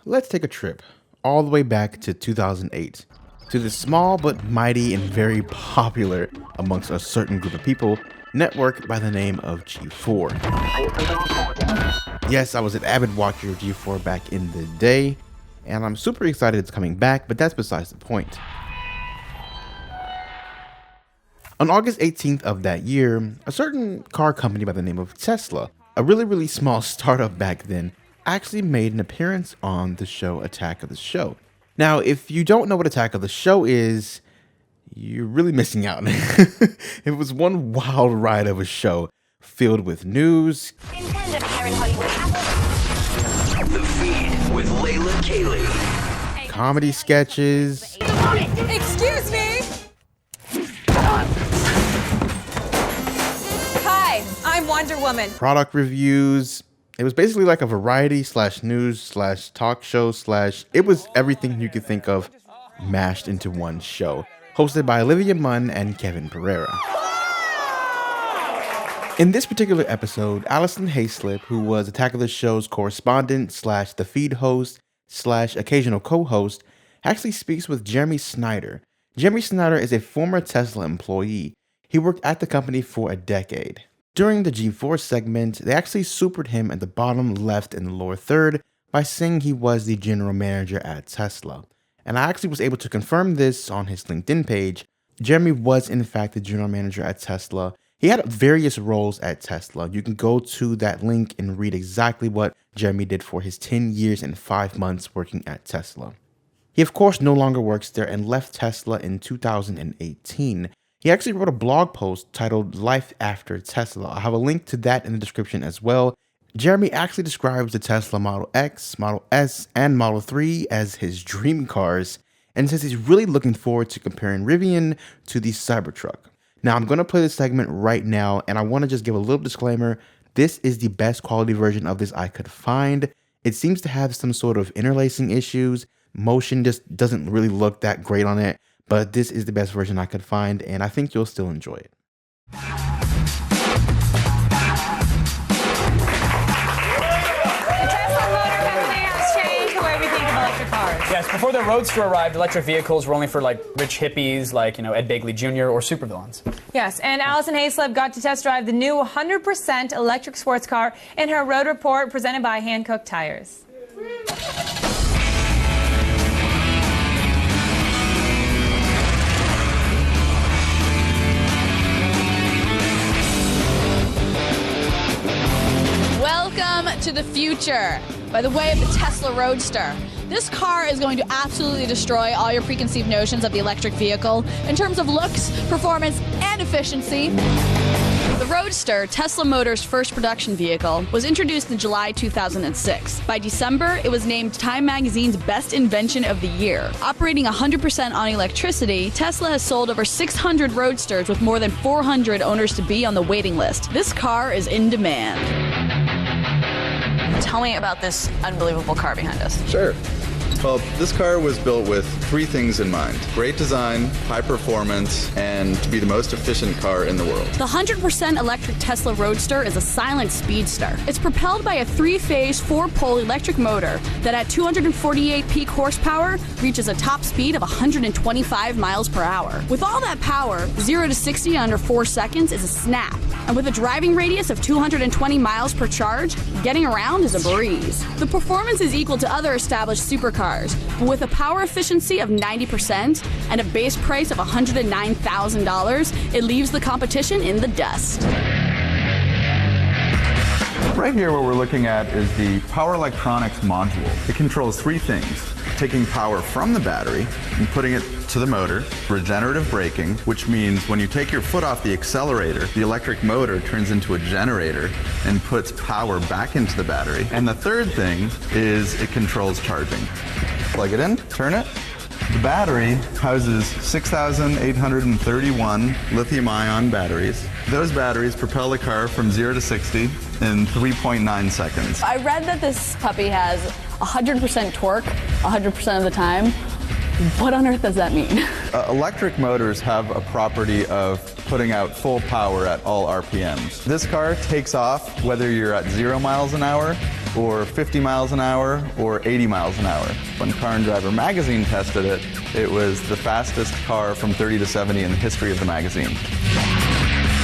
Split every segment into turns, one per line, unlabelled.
let's take a trip all the way back to 2008 to the small but mighty and very popular amongst a certain group of people network by the name of G4. Yes, I was an avid watcher of G4 back in the day, and I'm super excited it's coming back, but that's besides the point. On August 18th of that year, a certain car company by the name of Tesla, a really small startup back then, actually made an appearance on the show Attack of the Show. Now, if you don't know what Attack of the Show is, you're really missing out. It was one wild ride of a show filled with news,
The Feed with Layla Kaylee,
comedy sketches,
Excuse me! Hi, I'm Wonder Woman.
product reviews. It was basically like a variety / news / talk show / it was everything you could think of mashed into one show, hosted by Olivia Munn and Kevin Pereira. In this particular episode, Alison Haislip, who was Attack of the Show's correspondent / the feed host / occasional co-host, actually speaks with Jeremy Snyder. Jeremy Snyder is a former Tesla employee. He worked at the company for a decade. During the G4 segment, they actually supered him at the bottom left and lower third by saying he was the general manager at Tesla. And I actually was able to confirm this on his LinkedIn page. Jeremy was in fact the general manager at Tesla. He had various roles at Tesla. You can go to that link and read exactly what Jeremy did for his 10 years and 5 months working at Tesla. He of course no longer works there and left Tesla in 2018. He actually wrote a blog post titled Life After Tesla. I'll have a link to that in the description as well. Jeremy actually describes the Tesla Model X, Model S, and Model 3 as his dream cars, and says he's really looking forward to comparing Rivian to the Cybertruck. Now, I'm going to play this segment right now, and I want to just give a little disclaimer. This is the best quality version of this I could find. It seems to have some sort of interlacing issues. Motion just doesn't really look that great on it, but this is the best version I could find, and I think you'll still enjoy it.
Yes, before the Roadster arrived, electric vehicles were only for like rich hippies like, Ed Begley Jr. or supervillains.
Yes, and Alison Haislip got to test drive the new 100% electric sports car in her road report presented by Hankook Tires.
Welcome to the future by the way of the Tesla Roadster. This car is going to absolutely destroy all your preconceived notions of the electric vehicle in terms of looks, performance, and efficiency. The Roadster, Tesla Motors' first production vehicle, was introduced in July 2006. By December, it was named Time Magazine's Best Invention of the Year. Operating 100% on electricity, Tesla has sold over 600 Roadsters with more than 400 owners-to-be on the waiting list. This car is in demand.
Tell me about this unbelievable car behind us.
Sure. Well, this car was built with 3 things in mind: great design, high performance, and to be the most efficient car in the world.
The 100% electric Tesla Roadster is a silent speedster. It's propelled by a 3-phase, 4-pole electric motor that at 248 peak horsepower reaches a top speed of 125 miles per hour. With all that power, 0 to 60 in under 4 seconds is a snap. And with a driving radius of 220 miles per charge, getting around is a breeze. The performance is equal to other established supercars, but with a power efficiency of 90% and a base price of $109,000, it leaves the competition in the dust.
Right here, what we're looking at is the power electronics module. It controls 3 things: taking power from the battery and putting it to the motor, regenerative braking, which means when you take your foot off the accelerator, the electric motor turns into a generator and puts power back into the battery. And the third thing is it controls charging. Plug it in, turn it. The battery houses 6,831 lithium-ion batteries. Those batteries propel the car from 0 to 60 in 3.9 seconds.
I read that this puppy has 100% torque 100% of the time. What on earth does that mean?
Electric motors have a property of putting out full power at all RPMs. This car takes off whether you're at 0 miles an hour or 50 miles an hour or 80 miles an hour. When Car and Driver magazine tested it, it was the fastest car from 30 to 70 in the history of the magazine.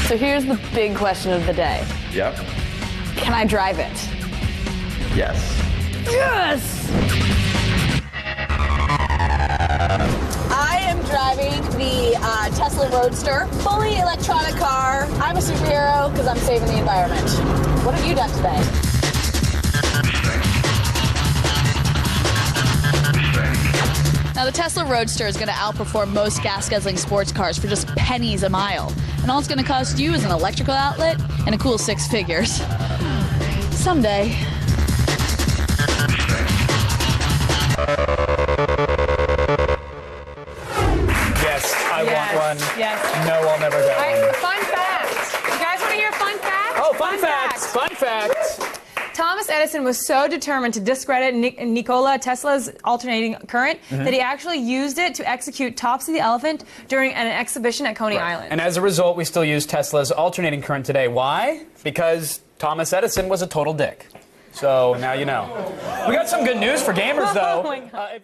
So here's the big question of the day.
Yep.
Can I drive it?
Yes.
Yes! I am driving the Tesla Roadster, fully electronic car. I'm a superhero because I'm saving the environment. What have you done today?
Now, the Tesla Roadster is going to outperform most gas-guzzling sports cars for just pennies a mile. And all it's going to cost you is an electrical outlet and a cool 6 figures. Someday.
Yes, I want one.
Yes.
No, I'll never get one.
Fun fact. You guys want to hear a fun fact?
Oh, fun facts. Fun facts.
Thomas Edison was so determined to discredit Nikola Tesla's alternating current that he actually used it to execute Topsy the Elephant during an exhibition at Coney Island.
And as a result, we still use Tesla's alternating current today. Why? Because Thomas Edison was a total dick. So now you know. We got some good news for gamers, though.
Oh my God.